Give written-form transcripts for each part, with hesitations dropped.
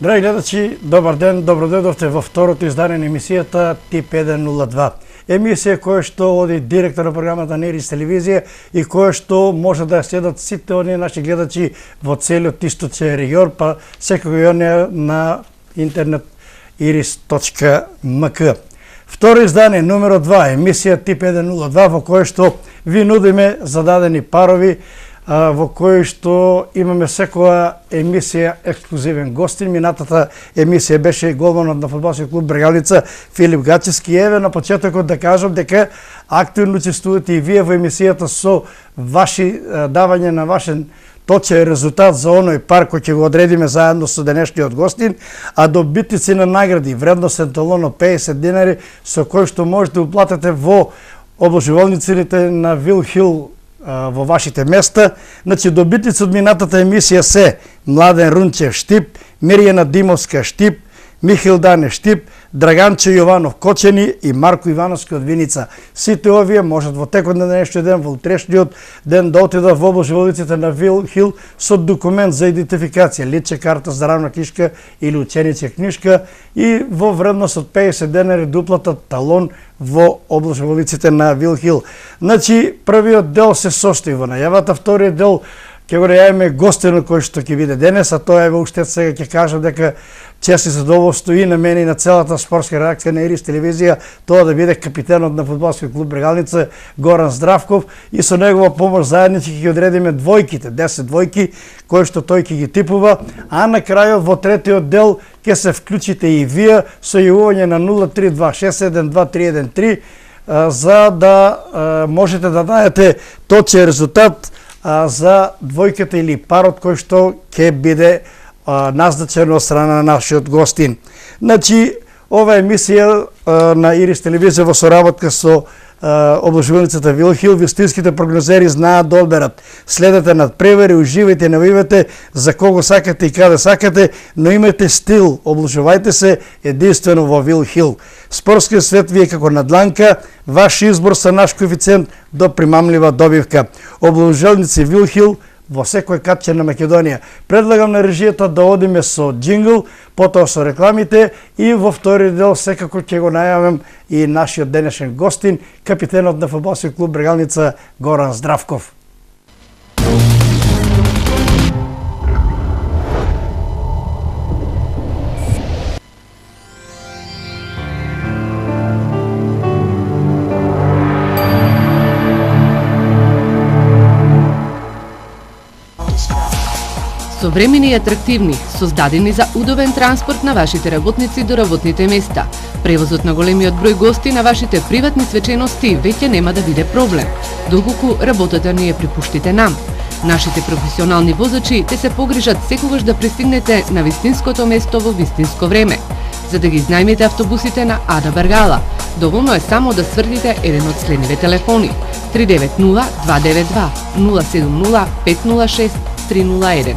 Драги гледачи, добар ден, добро дојдовте во второто издание на емисијата Тип 102. Емисија која што оди директор на програмата на Ирис телевизија и која што може да ја следат сите оние наши гледачи во целиот источен регион, па секако и оние на интернет iris.mk. Второ издание, номеро 2, емисија Тип 102, во која што ви нудиме зададени парови, во кој што имаме секоја емисија ексклузивен гостин. Минатата емисија беше голманот на фудбалскиот клуб Брегалница Филип Гачевски. Еве на почетокот да кажам дека активно учествувате и вие во емисијата со ваши давање на вашен точен резултат за оној пар кој ќе го одредиме заедно со денешниот гостин, а добитници на награди вредносен талон од 50 динари со кој што можете да уплатите во обложувалниците на Вил Хил во вашите места. Значи, добитници од минатата емисија се Младен Рунчев Штип, Мирјана Димовска Штип, Михил Дане Штип, Драганче Јованов Кочени и Марко Ивановски од Виница. Сите овие можат во текот на денешниот ден, во утрешниот ден да отидат во обложувалниците на Вил Хил со документ за идентификација, лична карта, здравна книжка или ученичка книжка и во вредност од 50 денари да уплатат талон во обложувалниците на Вил Хил. Значи, првиот дел се состои во најавата, вториот дел ќе го најавиме гостинот кој што ќе биде денес, а тоа е уште сега ќе кажам дека чест и задоволство и на мене и на целата спортска редакција на Ирис телевизија тоа да биде капитенот на фудбалскиот клуб Брегалница Горан Здравков и со негова помош заеднички ќе одредиме двојките, 10 двојки кои што тој ќе ги типува, а на крајот во третиот дел ќе се вклучите и вие со јавување на 0326722313 за да можете да дадете точен резултат за двојката или парот кој што ќе биде назначен од страна на нашиот гостин. Значи, ова емисија на Ирис телевизија во соработка со обложувалницата Вил Хил, вистинските прогнозери знаат да одберат. Следете надпревари, уживајте, навивате за кого сакате и каде сакате, но имајте стил, обложувајте се единствено во Вил Хил. Спортскиот свет ви е како на дланка, ваш избор са наш коефициент до примамлива добивка. Обложувалници Вил Хил во секој катче на Македонија. Предлагам на режијата да одиме со джингл, потоа со рекламите и во втори дел секако ќе го најавам и нашиот денешен гостин, капитенот на фудбалскиот клуб Брегалница Горан Здравков. Современи и атрактивни, создадени за удобен транспорт на вашите работници до работните места. Превозот на големиот број гости на вашите приватни свечености веќе нема да биде проблем, доколку работата ни ја припуштите нам. Нашите професионални возачи те се погрижат секогаш да пристигнете на вистинското место во вистинско време. За да ги знајмите автобусите на Ада Баргала, доволно е само да сврдите еден од следниве телефони 390 292 070 506 301.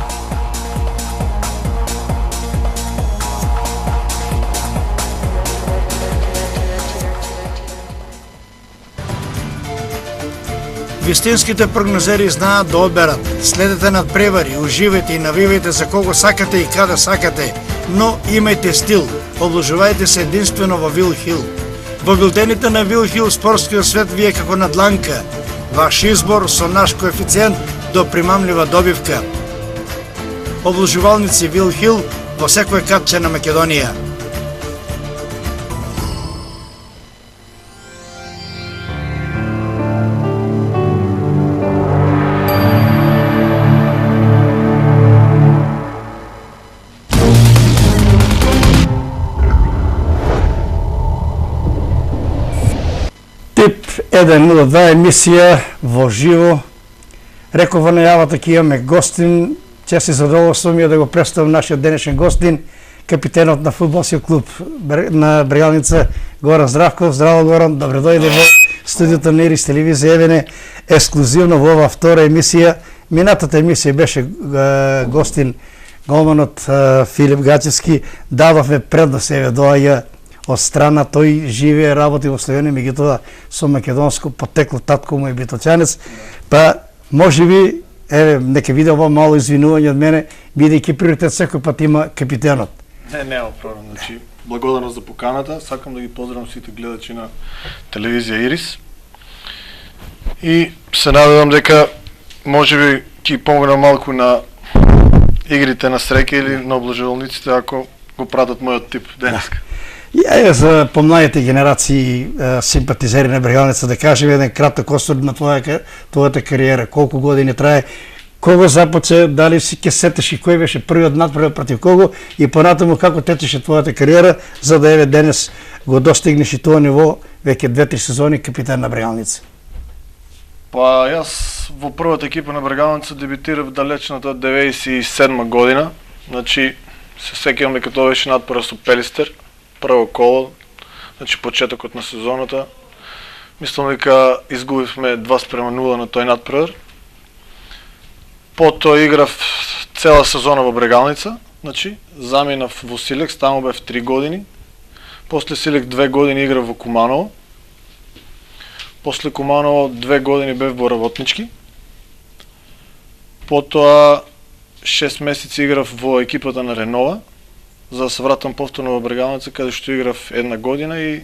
Вистинските прогнозери знаат да одберат. Следете надпревари, уживајте и навивајте за кого сакате и каде сакате, но имајте стил. Обложувајте се единствено во Вил Хил. Во билтените на Вил Хил спортскиот свет ви е како на дланка. Ваш избор со наш коефициент до примамлива добивка. Обложувалници Вил Хил во секој катче на Македонија. Тип 102 емисија во живо. Реков во најавата ќе имаме гостин. Чест и задоволство ми е да го представам нашиот денешен гостин, капитенот на фудбалскиот клуб на Брегалница Горан Здравков. Здраво, Горан, добре дојде во студиото на Ирис телевизија. Евене ексклузивно во ова втора емисија. Минатата емисија беше гостин голманот Филип Гачевски. Дадовме предност, еве доаѓа од страна, тој живее, работи во Словенија, меѓутоа со македонско потекло, татко му е битолчанец, па можеби еве, нека виде ова мало извинување од мене, бидејќи приоритет секој пат има капитенот. Нема проблем. Значи, благодарност за поканата. Сакам да ги поздравам сите гледачи на телевизија Ирис. И се надевам дека може би ќе помогна малку на игрите на среќа или на облажувалниците ако го пратат мојот тип денеска. Ја за помладите генерации симпатизери на Брегалница да кажем еден краток осврт на твојата кариера, колку години трае, кого започне, дали си ќе сетиш и кој беше првиот надпревар против кого и понатаму како течеше твојата кариера за да еве денес го достигнеш и тоа ниво веќе 2-3 сезони капитан на Брегалница. Па јас во првата екипа на Брегалница дебитирав далечната 97 година. Значи се сеќавам дека тоа беше надпревар со Пелистер, прво коло, значи почетокот на сезоната. Мислам дека изгубивме 2:0 на тој надпревар. Потоа играв цела сезона во Брегалница, значи заминав во Силекс, таму бев 3 години. После Силекс 2 години играв во Куманово. После Куманово 2 години бев во Работнички. Потоа 6 месеци играв во екипата на Ренова, за да се вратам повторно во Брегалница, каде што играв 1 година и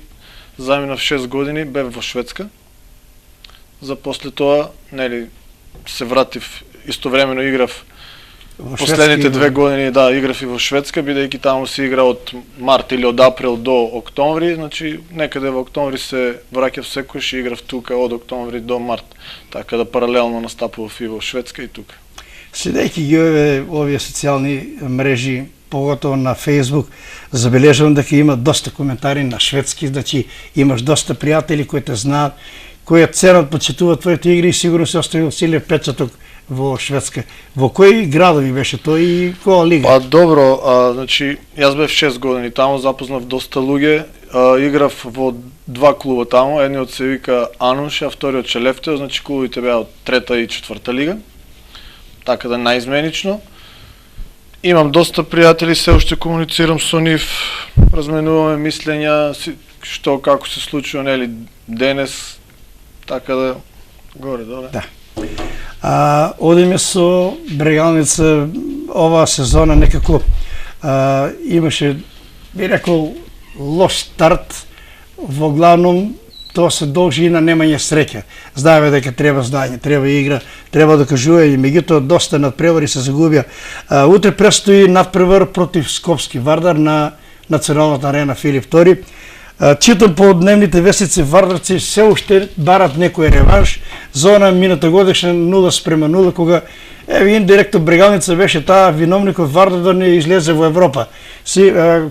заминав 6 години, бев во Шведска. За после тоа, нели, се вратив, истовремено играв последните 2 години, да, играв и во Шведска, бидејќи таму се игра од март или од април до октомври, значи некаде во октомври се враќав секојаш и играв тука од октомври до март. Така да паралелно настапував и во Шведска и тука. Следејќи ги овие социјални мрежи, поготово на Facebook, забележувам дека има доста коментари на шведски, значи имаш доста пријатели кои те знаат, кои ценат, почитуваат твоите игри и сигурно се оставил силен печаток во Шведска. Во кои градови беше тој и која лига? Па добро, значи јас бев 6 години таму, запознав доста луѓе, играв во 2 клуба таму, едниот се вика Ануш, а вториот Шелефтео, значи клубите беа од 3-та и 4-та лига. Така да наизменично. Имам доста пријатели, се уште комуницирам со нив, разменуваме мислења, што како се случува, нели, денес, така да горе-доле. Да. Одиме со Брегалница оваа сезона некако имаше, би рекол, лош старт, во главном тоа се должи и на немање среќа. Знаеме дека треба знаење, треба игра, треба докажување, меѓутоа доста надпревари се загубија. Утре престои надпревар против Скопски Вардар на националната арена Филип II. Читам по дневните вестници, вардарци се уште барат некој реванш за она мината годишна 0:0, кога индиректно Брегалница беше таа виновникот Вардар да не излезе во Европа.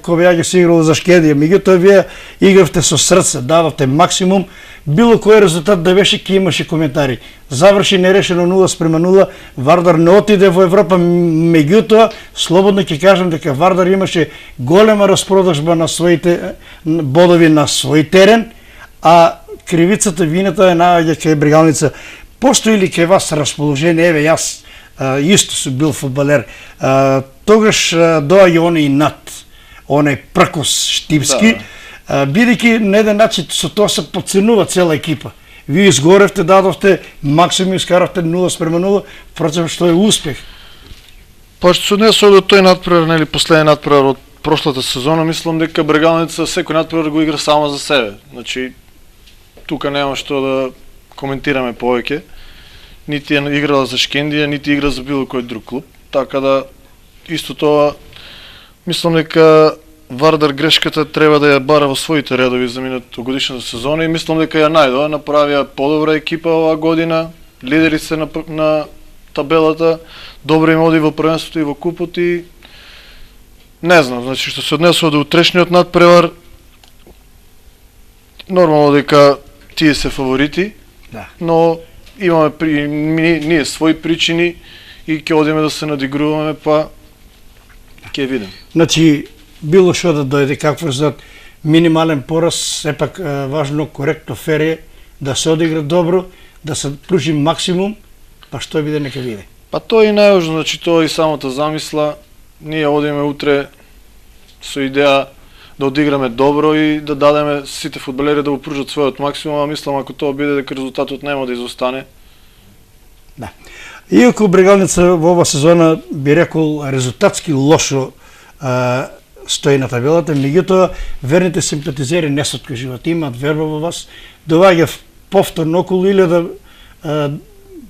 Кога ја ги се играло за Шкедија, меѓутоа вие игравте со срце, давате максимум, било кој резултат да беше ќе имаше коментари. Заврши нерешено 0:0, Вардар не отиде во Европа, меѓутоа слободно ќе кажам дека Вардар имаше голема распродажба на своите бодови на свој терен, а кривицата, вината е наоѓа кај Брегалница. Постои ли кај вас расположение? Еве јас исто сум бил фудбалер. Тогаш доаѓа оној над, оној пркос штипски, бидејќи на еден начин со тоа се подценува цела екипа. Вие изгоревте, дадовте максимум, искаравте 0:0, впрочем што е успех. Па што се однесува до тој надпревар, нели, последен надпревар од прошлата сезона, мислам дека Брегалница секој надпревар го игра само за себе. Значи тука нема што да коментираме повеќе. Нити е играла за Шкендија, нити игра за било кој друг клуб. Така да исто тоа мислам дека Вардар грешката треба да ја бара во своите редови за минатото годишната сезона и мислам дека ја најдоа, направија подобра екипа оваа година, лидери се на табелата, добро им оди во првенството и во купот и не знам, значи што се однесува до утрешниот надпревар, нормално дека тие се фаворити, да, но имаме ние своји причини и ќе одиме да се надигруваме, па ќе видиме. Значи, било што да дојде, какво за минимален пораз, сепак важно, коректно, фер да се одигра добро, да се пружи максимум, па што биде нека биде. Па тоа и најважно, значи тоа и самата замисла, ние одиме утре со идеја да одиграме добро и да дадеме сите фудбалери да го пружат својот максимум, а мислам ако тоа биде дека резултатот нема да изостане. Да. Иако Брегалница во ова сезона би рекол резултатски лошо стои на табелата, меѓутоа верните симпатизери не се откажуваат, имаат верба во вас, доаѓа повторно околу 1000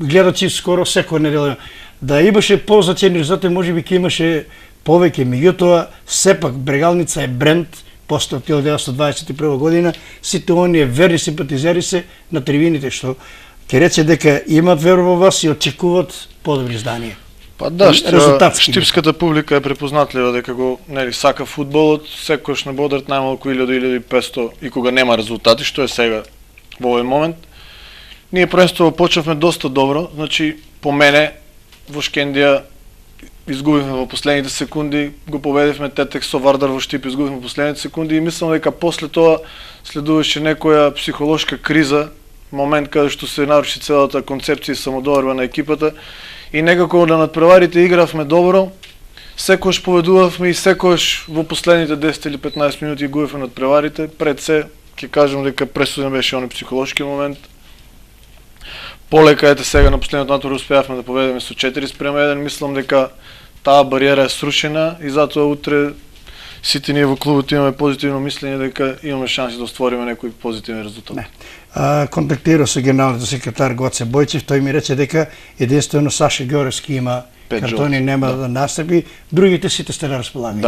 гледачи скоро секоја неделя. Да имаше позначени резултати, можеби ќе имаше повеќе, меѓутоа сепак Брегалница е бренд после 1921 година, сите оние верни симпатизери се на трибините што ќе рече дека имаат верба во вас и очекуваат подобри изданија. Па да, штипската публика е препознатлива дека го сака фудбалот, секогаш на бодрат најмалку 1000-1500 и кога нема резултати, што е сега во овој момент. Ние првенство почнавме доста добро, значи по мене во Шкендија изгубивме во последните секунди, го победивме Тетек со Вардар во Штип, изгубивме во последните секунди и мислам дека после тоа следуваше некоја психолошка криза, момент каде што се наруши целата концепција и самодоверба на екипата и некако на надпреварите игравме добро, секогаш победувавме и секогаш во последните 10 или 15 минути губивме надпреварите, пред се ќе кажам дека пресуден беше оној психолошки момент. Полека ете сега на последниот натпревар успеавме да победиме со 4:1, мислам дека таа бариера е срушена и затоа утре сите ние во клубот имаме позитивно мислење дека имаме шанси да оствариме некои позитивни резултати. Контактирав со генералниот секретар Гоце Бојчев, тој ми рече дека единствено Саша Ѓоревски има картони, нема да настапи, другите сите сте на располагање.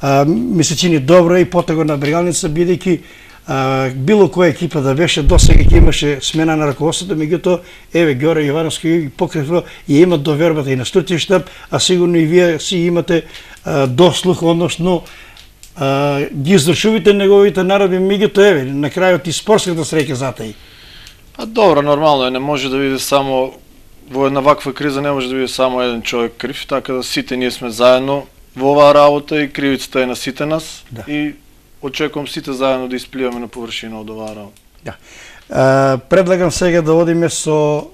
Да. Ми се чини добро и потего на Брегалница, бидејќи било која екипа да беше, досега ќе имаше смена на раководството, меѓутоа еве Ѓоре Јовановски покрива и имат довербата и на струčni штаб, а сигурно и вие си имате дослух, односно ги извршувате неговите наредби, меѓутоа еве на крајот и спортската среќа затаи. Добро, нормално е, не може да биде само во една ваква криза, не може да биде само еден човек крив, така да сите ние сме заедно во оваа работа и кривицата е на сите нас и очекувам сите заедно да испливаме на површина од оваа работа. Да. Предлагам сега да одиме со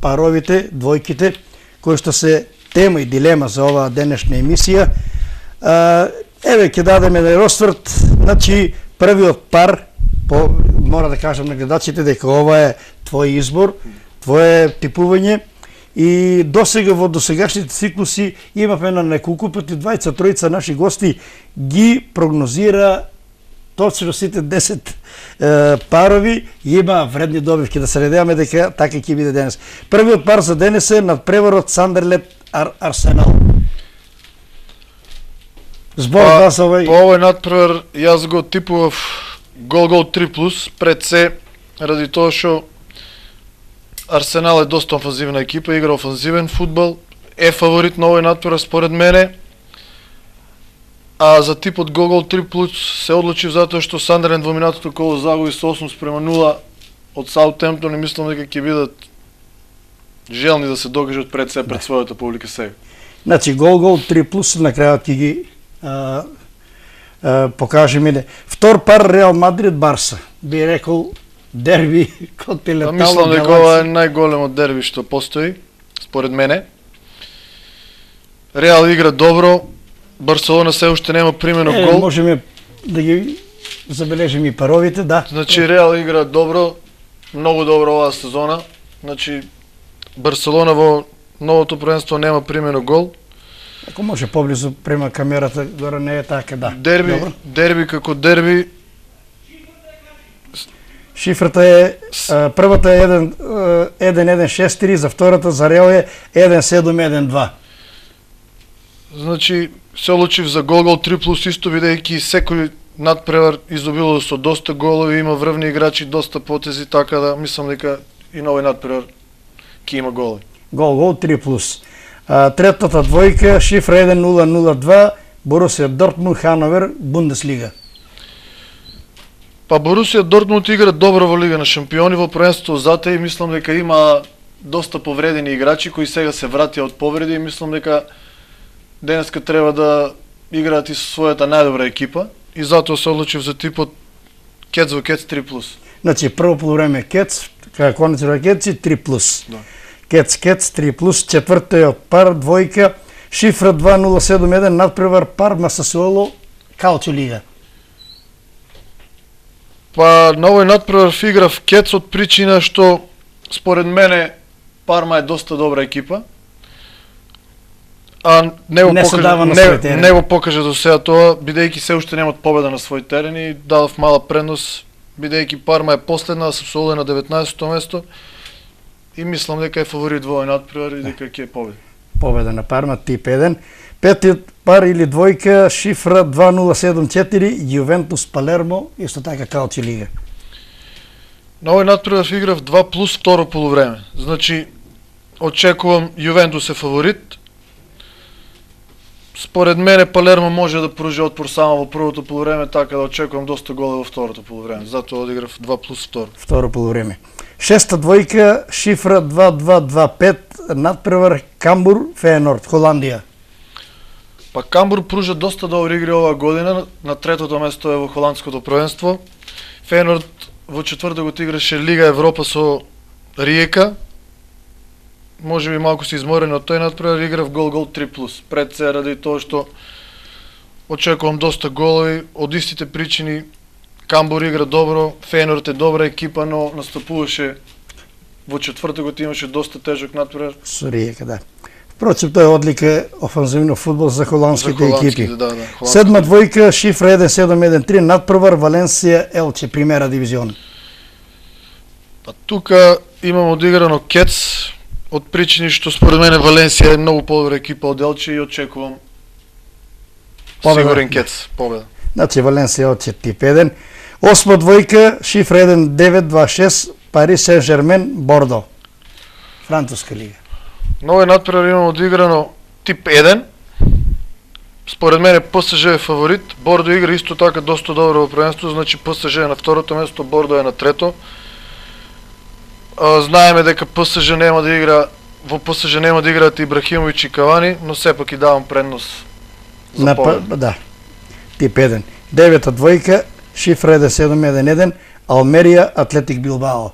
паровите, двојките, кои што се тема и дилема за оваа денешна емисија. Еве ќе дадеме да росврт, значи првиот пар, мора да кажам на гледачите дека ова е твој избор, твое типување и досега во досегашните циклуси имавме на неколку пати двајца, тројца наши гости ги прогнозира точно сите 10 парови и има вредни добивки, да се надеваме дека така ќе биде денес. Првиот пар за денес е надпреварот Сандерлет Арсенал. Збор вас овој. По овој надпревар јас го типував гол 3+, пред се ради тоа што Арсенал е доста офанзивна екипа, игра офанзивен фудбал, е фаворит на овој надпревар според мене. А за типот гол 3+ се одлучив затоа што Сандерленд во минатото коло загуби со 8:0 од Саутемптон и мислам дека ќе бидат желни да се докажат пред се пред својата публика сега. Значи гол 3+ на крајот ќе ги покаже мене. Втор пар Реал Мадрид Барса. Би рекол дерби континентално. Мислам дека ова е најголемо дерби што постои според мене. Реал игра добро. Барселона се уште нема примено гол. Можеме да ги забележиме и паровите, да. Значи Реал игра добро, многу добро оваа сезона. Значи Барселона во новото првенство нема примено гол. Ако може поблизу према камерата, горе не е така, да. Дерби како дерби. Шифрата е, првата е 1-1-6-3, за втората за Реал е 1-7-1-2. Значи, се одлучив за гол 3+ исто, бидејќи секој надпревар изобилува со доста голови, има врвни играчи, доста потези, така да мислам дека и новој надпревар ќе има голови. Гол 3+. Третата двојка, шифра 1-0-0-2, Борусија Дортмунд, Хановер, Бундеслига. Па Борусија Дортмунд игра добро во Лига на шампиони, во првенството затоа и мислам дека има доста повредени играчи кои сега се вратија од повреди и мислам дека денеска треба да играат и со својата најдобра екипа и затоа се одлучив за типот Кец во Кец 3+. Значи прво полувреме Кец, конечна Кеци 3+. Да. Кец 3+, четвртиот пар двојка, шифра 2-0-7-1, надпревар Парма Сасуоло, Калчо Лига. Па на овој надпревар играв Кец од причина што според мене Парма е доста добра екипа. Не се дава на свој терен. Не го покажа до сега тоа, бидејќи се уште немат победа на свој терен и дадов мала предност, бидејќи Парма е последна, а Сасуоло е на 19-то место и мислам дека е фаворит во овој натпревар и дека ќе победи. Победа на Парма, тип 1. Петиот пар или двојка, шифра 2074, Јувентус Палермо, исто така Калчи лига. На овој натпревар играв 2+ второ полувреме. Значи, очекувам Јувентус е фаворит. Според мене Палермо може да пружи отпор само во првото полувреме, така да очекувам доста гола во второто полувреме. Затоа одиграв 2+ второ. Второ полувреме. Шеста двојка, шифра 2225, натпревар Камбур Феенорд, Холандија. Па Камбур пружа доста добри игри оваа година, на третото место е во холандското првенство. Феенорд во четвртокот играше Лига Европа со Риека. Може би малку се изморени од тој натпревар, играв гол 3+. Пред се ради тоа што очекувам доста голови, од истите причини. Камбур игра добро, Феенорд е добра екипа, но настапуваше во четвртокот, имаше доста тежок натпревар. Со Риека, да. Впрочем, тоа е одлика офанзивно фудбал за холандските екипи. Да, Седма двојка, шифра 1713, натпревар Валенсија Елче, примера дивизион. Па тука имам одиграно Кец, од причини што според мене Валенсија е многу подобра екипа од Елче и очекувам сигурен Кец, победа. Значи Валенсија Елче тип 1. Осма двојка, шифра 1926, Пари Сен-Жермен Бордо, француска лига. На овој натпревар имам одиграно тип 1. Според мене ПСЖ е фаворит. Бордо игра исто така доста добро во првенство, значи ПСЖ е на второто место, Бордо е на трето. Знаеме дека ПСЖ нема да игра, во ПСЖ нема да играат Ибрахимович и Кавани, но сепак и давам предност за победа. Да. Тип 1. Девета двојка, шифра 1711, Алмерија Атлетик Билбао.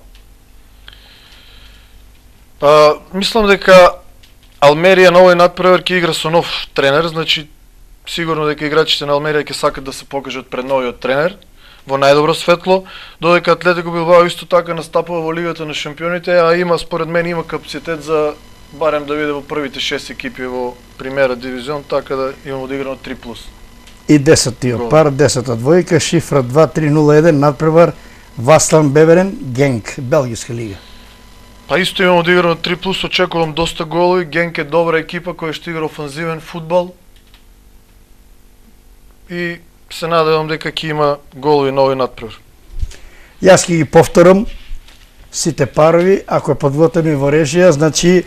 Мислам дека Алмерија на овој натпревар ќе игра со нов тренер, значи сигурно дека играчите на Алмерија ќе сакат да се покажат пред новиот тренер во најдобро светло, додека Атлетико Билбао исто така настапува во Лигата на шампионите, а има според мен има капацитет за барем да биде во првите 6 екипи во Примера дивизион, така да имам одиграно 3+. И 10-тиот пар, 10-та двојка, шифра 2301, надпревар Васлан Беверен Генк, Белгиска лига. Па исто имам одиграно 3+, очекувам доста голови. Генк е добра екипа која што игра офанзивен фудбал. И се надевам дека ќе има голови на овој натпревар. Јас ќе ги повторам сите парови, ако е подготвени во режија, значи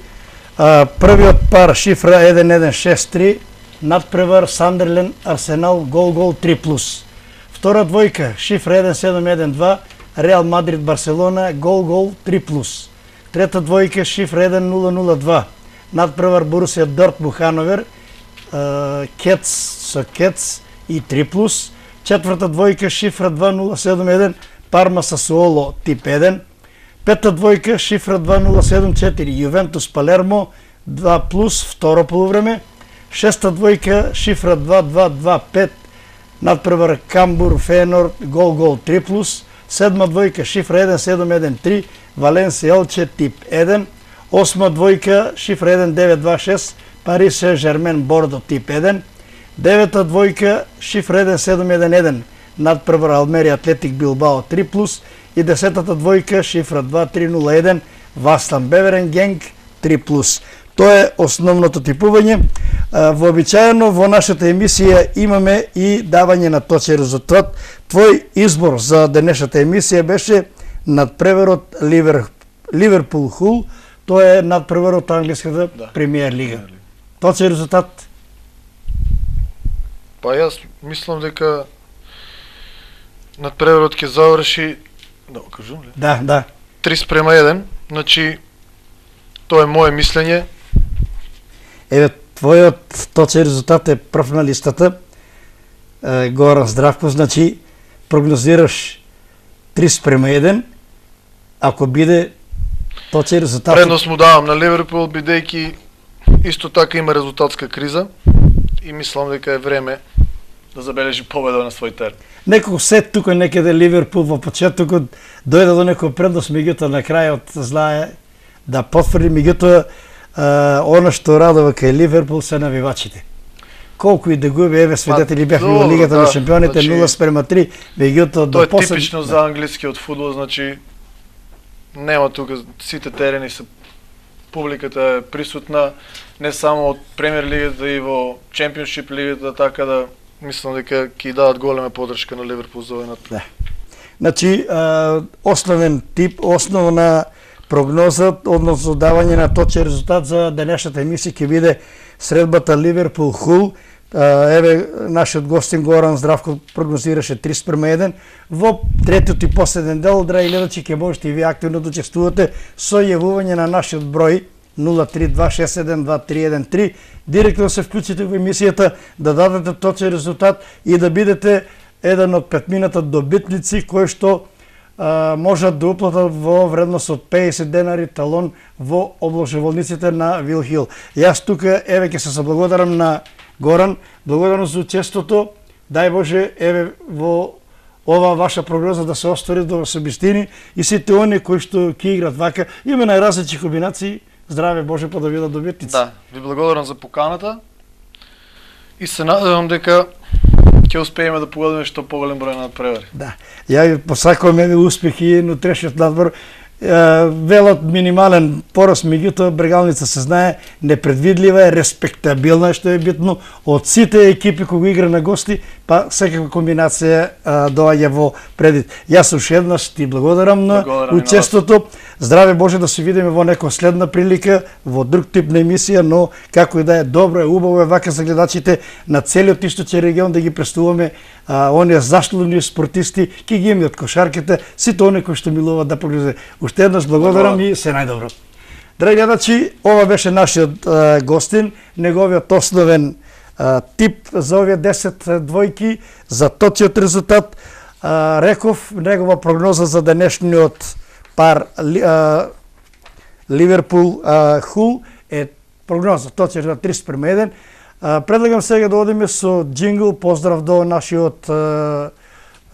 првиот пар шифра 1163, надпревар Сандерлен Арсенал гол 3+. Втора двојка шифра 1712, Реал Мадрид Барселона гол 3+. Трета двојка шифра 1002, надпревар Борусија Дортмунд Хановер, Кец со Кец и 3+. Четврта двојка шифра 2071, Парма Сасуоло тип 1. Пета двојка шифра 2074, Јувентус Палермо 2+, второ полувреме. Шеста двојка шифра 2225, надпревар Камбур Феенорд гол 3+. Седма двојка шифра 1713, Валенсија Елче тип 1. Осма двојка шифра 1926, Пари Сен-Жермен Бордо тип 1. Девета двојка шифра 1711, надпревар Алмерија Атлетик Билбао 3+. И десетата двојка шифра 2301, Васлан Беверен Генк 3+. Тоа е основното типување. Вообичаено во нашата емисија имаме и давање на точен резултат. Твој избор за денешната емисија беше надпреварот Ливерпул Хул. Тоа е надпреварот англиската премиер лига. Точен резултат? Па јас мислам дека надпреварот ќе заврши, да го кажам ли? Да. 3:1, значи тоа е моје мислење. Еве, твојот точен резултат е прв на листата. Горан Здравков, значи прогнозираш 3:1, ако биде точен резултат. Предност му давам на Ливерпул, бидејќи исто така има резултатска криза и мислам дека е време да забележи победа на свој терен. Некој сет тука некаде Ливерпул во почетокот дојде до некој предност, меѓутоа на крајот знае да потврди, меѓутоа Оно што радува кај Ливерпул се навивачите. Колку и да губи, еве свидетели бяхме во Лигата на шампионите, 0:3, меѓутоа до Тоа е типично за англискиот фудбал, значи нема тука, сите терени се, публиката е присутна, не само од Премиер лигата и во Чемпионшип лигата, така да мислам дека ќе дадат голема поддршка на Ливерпул за овој натпревар. Значи, основен тип, основна прогноза, односно давање на точен резултат за денешната емисија ќе биде средбата Ливерпул-Хул. Еве, нашиот гостин Горан Здравко прогнозираше 3:1. Во третиот и последен дел, драги гледачи, ќе можете и вие активно да учествувате со јавување на нашиот број 032672313. Директно да се вклучите во емисијата, да дадете точен резултат и да бидете еден од 5-мината добитници кои што можат да уплатат во вредност од 50 денари талон во обложеволниците на Вил Хил. Јас тука, еве, ќе се заблагодарам на Горан, благодарам за учеството. Дај Боже, еве, во ова ваша прогноза да се оствари до собистини и сите они кои што ќе играт вака. Има најразлични комбинации. Здраве Боже, па да бидат добитници. Да, ви благодарам за поканата и се надевам дека ќе успееме да погодиме што поголем број на надпревари. Да. Ја ви посакувам еве успехи на утрешниот надбор. Велат минимален пораст, меѓутоа Брегалница се знае непредвидлива е, респектабилна, што е битно од сите екипи кои го игра на гости, па секаква комбинација доаѓа во предвид. Јас уште еднаш ти благодарам на учеството. Здраве Боже, да се видиме во некоја следна прилика, во друг тип на емисија, но како и да е, добро е, убаво е вака за гледачите на целиот источен регион да ги представуваме оние заслужени спортисти, ки ги имаме од кошарките, сите оние кои што милуваат да погледат. Уште еднаш благодарам и се најдобро. Драги гледачи, ова беше нашиот гостин, неговиот основен тип за овие 10 двојки, за точниот резултат. Реков, негова прогноза за денешниот пар Ливерпул-Хул е прогноза, точно 3:1. Предлагам сега да одиме со джингл, поздрав до нашиот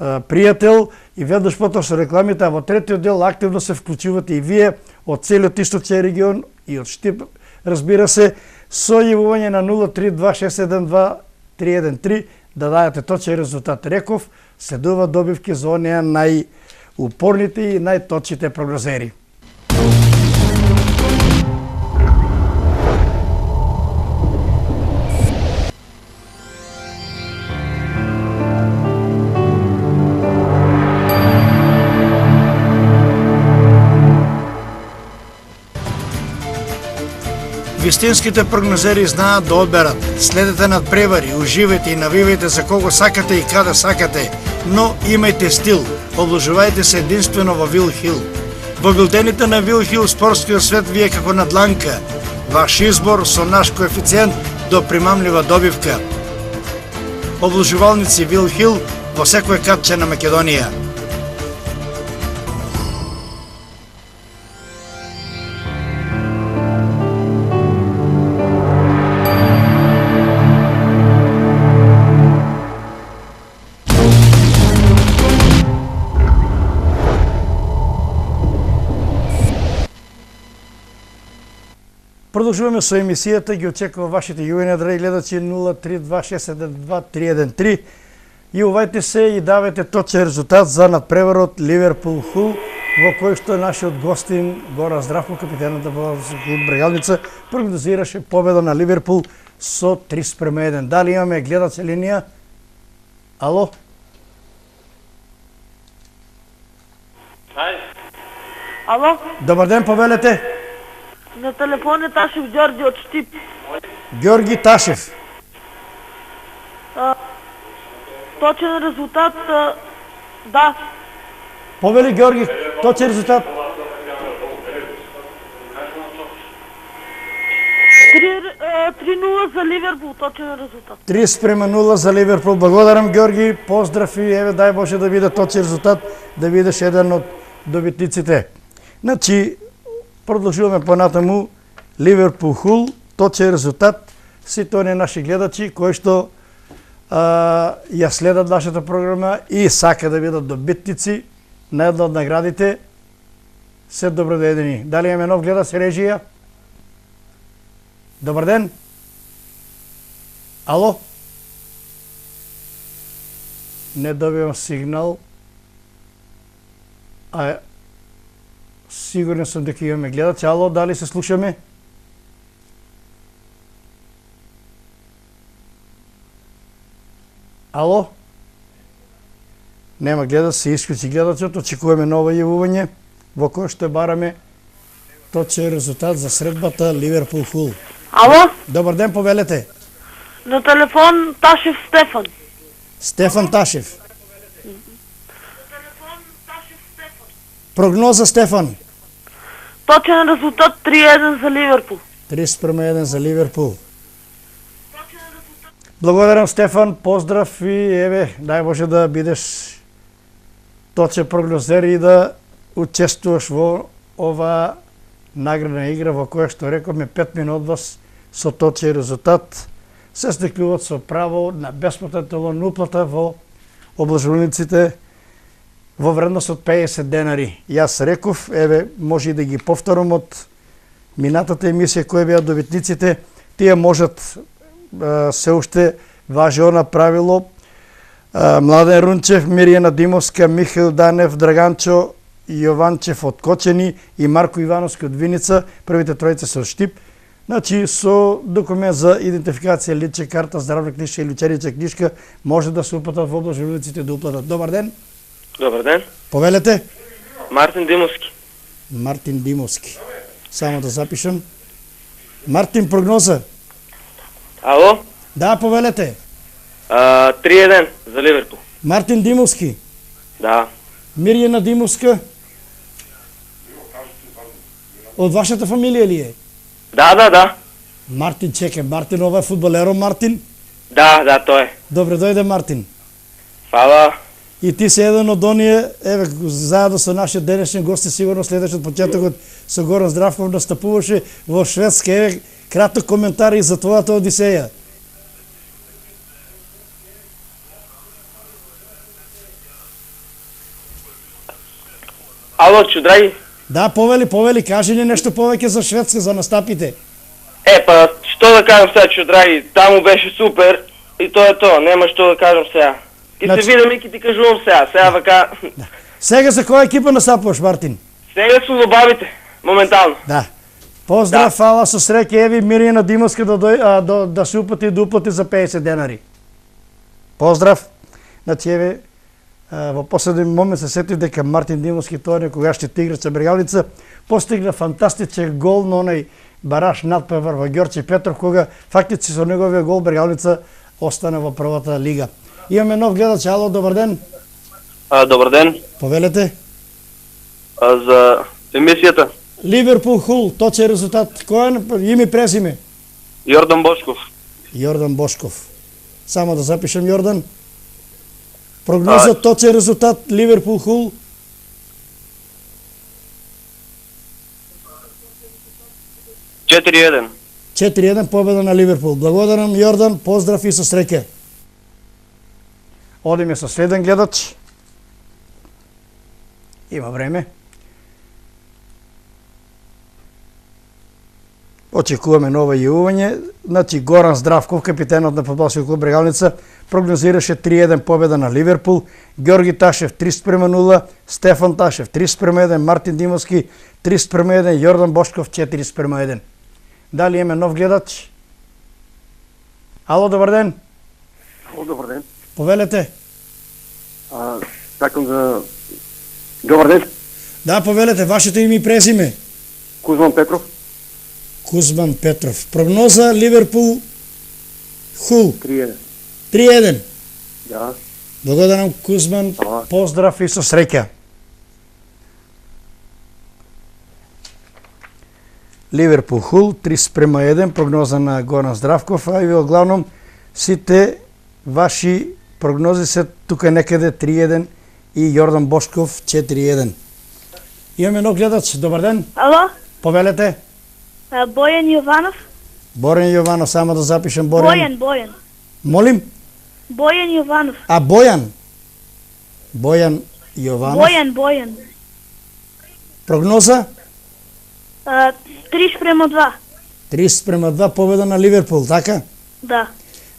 пријател и веднаш потоа со рекламите, а во третиот дел активно се вклучувате и вие од целиот источен регион и од Штип, разбира се, со јавување на 032672313 да дајате точен резултат. Реков, следува добивки за оние најупорните и најточните прогнозери. Вистинските прогнозери знаат да одберат. Следете надпревари, уживајте и навивајте за кого сакате и каде сакате, но имајте стил. Обложувајте се единствено во Вил Хил. Во билтените на Вил Хил спортскиот свет вие како на дланка. Ваш избор со наш коефициент до примамлива добивка. Обложувалници Вил Хил во секој катче на Македонија. Продолжуваме со емисијата, ги очекува вашите јувени, драги гледачи, 032672313. Јувајте се и давајте точен резултат за надпреварот Ливерпул-Хул, во кој што нашиот гостин Горан Здравко, капитенот на клуб Брегалница, прогнозираше победа на Ливерпул со 3:1. Дали имаме гледач линија? Ало? Ало? Добар ден, повелете. На телефон е Ташев Ѓорѓи од Штип. Ѓорги Ташев. Точен резултат, да. Повели Ѓорги, точен резултат. 3:0 за Ливерпул, точен резултат. 3:0 за Ливерпул. Благодарам, Ѓорги. Поздрав и еве, дај Боже да биде точен резултат, да бидеш еден од добитниците. Значи, продолжуваме понатаму Ливерпул-Хул, точен резултат. Сите оние наши гледачи кои што ја следат нашата програма и сака да бидат добитници на една од наградите, се добродојдени. Дали имаме нов гледач, режија? Добар ден. Ало? Не добивам сигнал. Сигурен сум дека имаме гледачи. Ало, дали се слушаме? Ало? Нема гледач, се исклучи гледачот, очекуваме ново јавување во кој што бараме точен резултат за средбата Ливерпул-Хул. Ало? Добар ден, повелете. На телефон Ташев Стефан. Стефан Ташев. Прогноза, Стефан. Точен резултат 3-1 за Ливерпул. 3:1 за Ливерпул. Благодарам, Стефан, поздрав и еве, дай Боже да бидеш точен прогнозер и да учествуваш во ова наградна игра во која што рековме 5 минут вас со точен резултат се стекнуваат со право на бесплатна телон уплата во облажуваниците во вредност од 50 денари. Јас реков, еве, може и да ги повторам од минатата емисија која беа добитниците, тие можат се уште важи она правило. Младен Рунчев, Миријана Димовска, Михаил Данев, Драганчо Јованчев од Кочени и Марко Ивановски од Виница, првите тројца се од Штип. Значи, со документ за идентификација, лична карта, здравна книжка или ученичка книжка, може да се уплатат во облажуваниците да уплатат. Добар ден. Добар ден. Повелете? Мартин Димовски. Мартин Димовски. Само да запишам. Мартин, прогноза? Ало? Да, повелете. 3-1 за Ливерпул. Мартин Димовски. Да. Миријана Димовска. Од вашата фамилија ли е? Да. Мартин, чекай. Мартин, ова е фудбалеро, Мартин? Да, тој е. Добре дојде, Мартин. Фала. И ти си еден од оние, еве, заедно со нашиот денешен гости, сигурно следеш од почетокот со Горан Здравков настапуваше во Шведска. Еве, краток коментар и за твојата одисеја. Ало, чудраги? Да, повели, кажи ни нешто повеќе за Шведска, за настапите. Што да кажам сега, чудраги? Таму беше супер и тоа е тоа, нема што да кажам сега. Ки се видам и ки ти кажувам сега вака... Сега за која екипа настапуваш, Мартин? Сега су лобавите, моментално. Да. Поздрав, фала, со среќа, еви Миријана Димовска да се уплати да уплати за 50 денари. Поздрав. Значи, еве, во последен момент се сетив дека Мартин Димовски, тоа некогашниот играч на Брегалница, постигна фантастичен гол на онај бараш надпревар во Ѓорче Петров, кога фактичи со неговиот гол Брегалница остана во првата лига. Имаме нов гледач, ало, добар ден. Добар ден. Повелете. За емисијата. Ливерпул-Хул, точен резултат. Кој е име и презиме? Јордан Бошков. Јордан Бошков. Само да запишем Јордан. Прогноза, точен резултат, Ливерпул-Хул. 4-1. 4-1 победа на Ливерпул. Благодарам, Јордан, поздрав и со среќа. Одиме со следен гледач. Има време. Очекуваме ново јавување. Значи, Горан Здравков, капитенот на фудбалскиот клуб Брегалница, прогнозираше 3-1 победа на Ливерпул. Ѓорги Ташев 3:0, Стефан Ташев 3:1, Мартин Димовски 3:1, Јордан Бошков 4:1. Дали имаме нов гледач? Ало, добар ден. Ало, добар ден. Повелете. Сакам за... Добар ден. Да, повелете, вашето име и презиме. Кузман Петров. Кузман Петров. Прогноза Ливерпул Хул. 3-1. 3-1. Да. Благодарам, Кузман. Поздрав и со среќа. Ливерпул Хул 3:1, прогноза на Горан Здравков, а и главном сите ваши прогнози се тука некаде 3-1 и Јордан Бошков 4-1. Имаме нов гледач, добар ден. Ало? Повелете. Бојан Јованов? Борен Јованов, само да запишем Борен. Бојан. Молим? Бојан Јованов. Бојан? Бојан Јованов. Бојан. Прогноза? 3:2. 30-2 победа на Ливерпул, така? Да.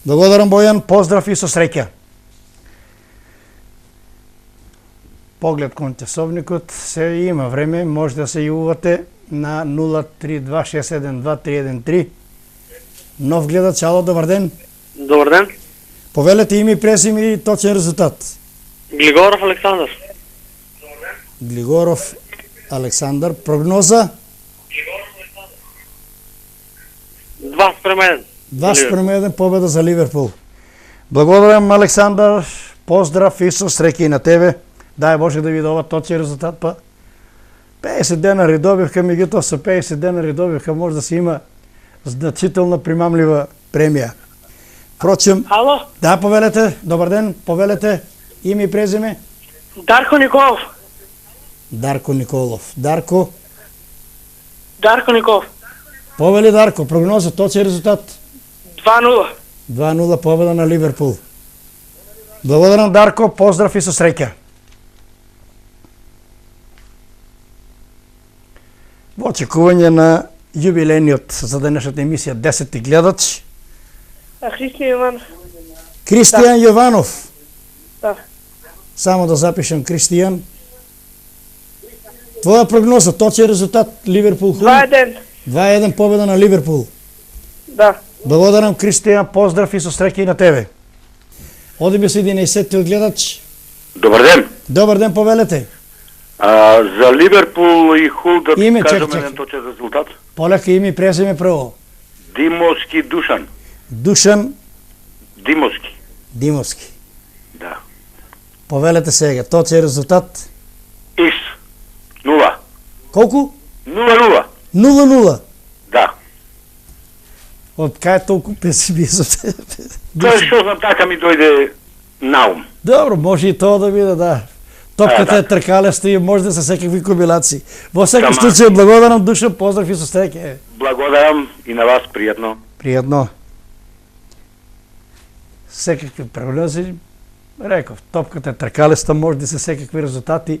Благодарам, Бојан, поздрав и со среќа. Поглед кон часовникот, се има време, може да се јавувате на 032-672-313. Нов гледач, ало, добар ден. Добър ден. Повелете име и презиме и точен резултат. Глигоров Александър. Глигоров Александър, прогноза? 2-1. 2-1 победа за Ливерпул. Благодарам, Александър, поздрав и со среќа и на тебе. Дай Боже да види ова точен резултат, па 50 дена редобивка, меѓутоа со 50 дена редобивка може да се има значителна примамлива премија. Впрочем, Ало, да, повелете, добар ден, повелете, име и презиме? Дарко Николов. Дарко Николов. Дарко, Дарко Николов. повели Дарко, прогноза, точен резултат? 2-0. 2-0 победа на Ливерпул. Благодарам, Дарко, поздрав и со среќа. Во очекување на јубилејниот за денешната емисија 10-ти гледач, Христијан Иванов. Кристијан Јованов. Да. Само да запишем Кристијан. Твоја прогноза, точен резултат Ливерпул Хул? 2-1. 2-1 победа на Ливерпул. Да. Благодарам, Кристијан, поздрав и со среќа и на тебе. Одиме со 11-тиот гледач. Добър ден. Добар ден, повелете. За Ливерпул и Хул да Име, кажем чек. един точен резултат. Полека име и презиме прво. Димовски Душан. Душан Димовски. Димовски. Да. Повелете сега, точен резултат. Икс. 0. Колку? 0-0. 0-0. Да. Од кај толку песимизм? Тоа што знам така ми дојде на ум. Добро, може и тоа да биде, да. Топката Да. е тркалеста и може да се секакви комбинации. Во секој Тама. случај, благодарам, Душа, поздрав и со среќа. Благодарам и на вас, пријатно. Пријатно. Секакви прогнози, реков, топката е тркалеста, може да се секакви резултати,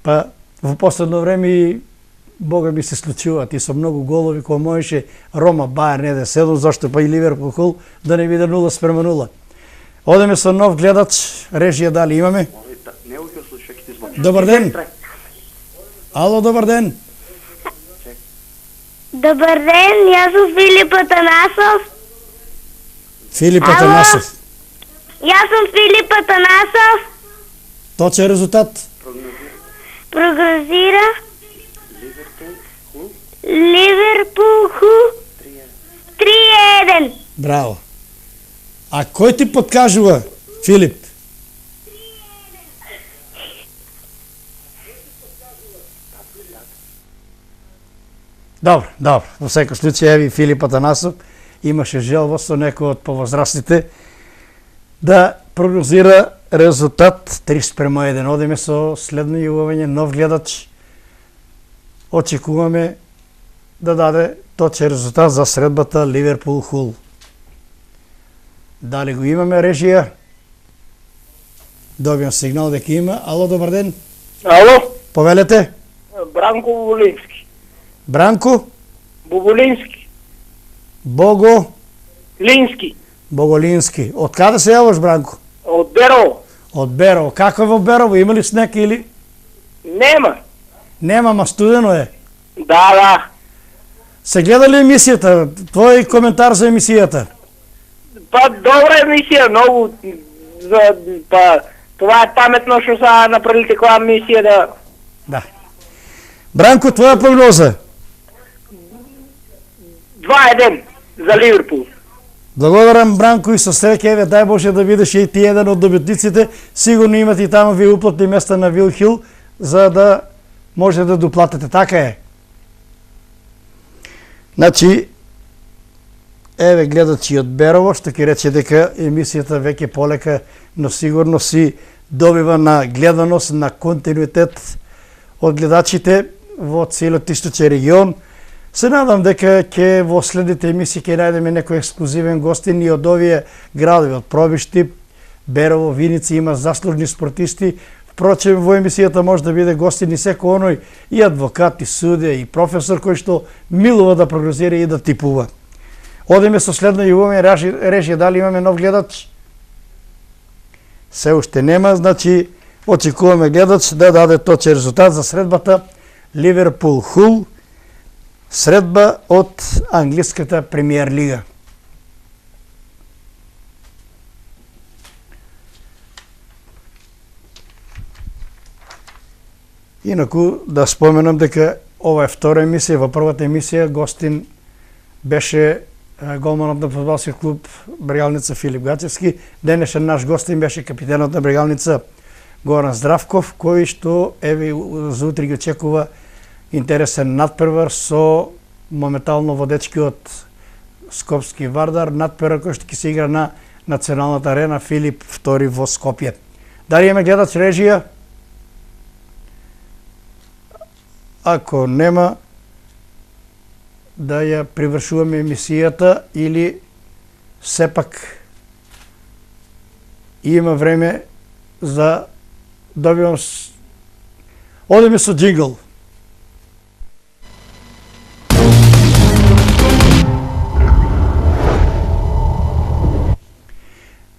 па во последно време и Бога ми се случуваат и со многу голови кои можеше Рома Бајер не да 7, зашто па и Ливерпул Хул да не биде 0-0. Одеме со нов гледач, режија дали имаме? Добар ден. Ало, добар ден. Добър ден, аз съм Филип Атанасов. Филип Ало. Атанасов. Аз съм Филип Атанасов. Точен резултат? Прогнозира Ливерпул Ху 3-1. Браво. А кој ти подкажува, Филип? Добро. Во секој случај, еви Филип Атанасов имаше желба со некој од повозрастните да прогнозира резултат 3:1. Одиме со следно јавување, нов гледач. Очекуваме да даде точен резултат за средбата Ливерпул Хул. Дали го имаме, режија? Добиам сигнал дека има. Ало, добар ден. Ало, Повелете. Бранко Боболински. Бранко Боболински. Бого Лински. Боголински. Од каде се јаваш, Бранко? От Берово. Од Берово. Како е во Берово? Има ли снег или? Нема. Нема, ма студено е. Да. Се гледа ли емисијата? Твој коментар за емисијата? Па добра емисија, многу това е паметно што са направили таква емисија да Да. Бранко, твоја прогноза? 2-1 за Ливерпул. Благодарам, Бранко, и со среќа, еве, дај Боже да бидеш и ти еден од добитниците. Сигурно имате и таму ви уплатни места на Вилхил, за да може да доплатите. Така е. Значи, еве гледачи од Берово, што ќе рече дека емисијата веќе полека, но сигурно си добива на гледаност, на континуитет од гледачите во целиот источен регион. Се надам дека ќе во следните емисии ќе најдеме некој ексклузивен гостин и од овие градови, од Пробишти, Берово, Виница, има заслужни спортисти. Впрочем, во емисијата може да биде гостин и секој оној и адвокат, и судија, и професор кој што милува да прогнозира и да типува. Одеме со следно јуваме режија, дали имаме нов гледач? Се уште нема, значи очекуваме гледач да даде точен резултат за средбата Ливерпул-Хул, средба од англиската премиер лига. Инаку да споменам дека ова е втора емисија, во првата емисија гостин беше голманот на фудбалски клуб Брегалница Филип Гачевски. Денешен наш гостин беше капитенот на Брегалница Горан Здравков, кој што еве за утре ги очекува интересен надпревар со моментално водечкиот Скопски Вардар, надпревар кој што ќе се игра на националната арена Филип II во Скопје. Дали имаме гледач режија? Ако нема, да ја привршуваме емисијата или сепак има време за добивам одеме со джингл.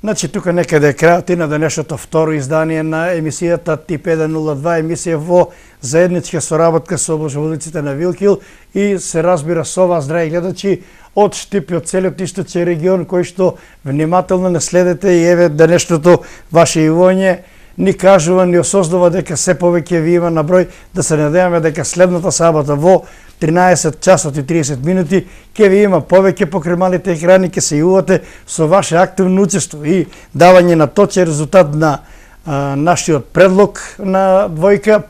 Значи, тука некаде е крајот и на денешното второ издание на емисијата Тип 102, емисија во заедничка соработка со облажувалниците на Вилкил и се разбира со вас, драги гледачи, од Штип и од целиот источен регион, кој што внимателно не следете и еве денешното ваше јавување ни кажува, ни осознава дека се повеќе ви има на број, да се надеваме дека следната сабота во 13 часот и 30 минути ќе ви има повеќе покрај малите екрани, ќе се јавувате со ваше активно учество и давање на точен резултат на нашиот предлог на двојка.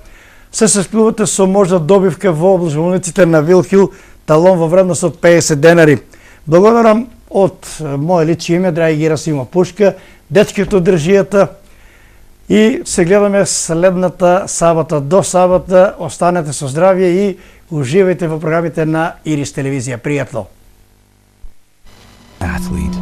Се состојувате со можда добивка во облажувалниците на Вилхил, талон во вредност од 50 денари. Благодарам од моје лично име, драги Герасимо Пушка, дечките од држијата, и се гледаме следната сабота до сабота. Останете со здравје и уживајте во програмите на Ирис телевизија. Пријатно! Athlete.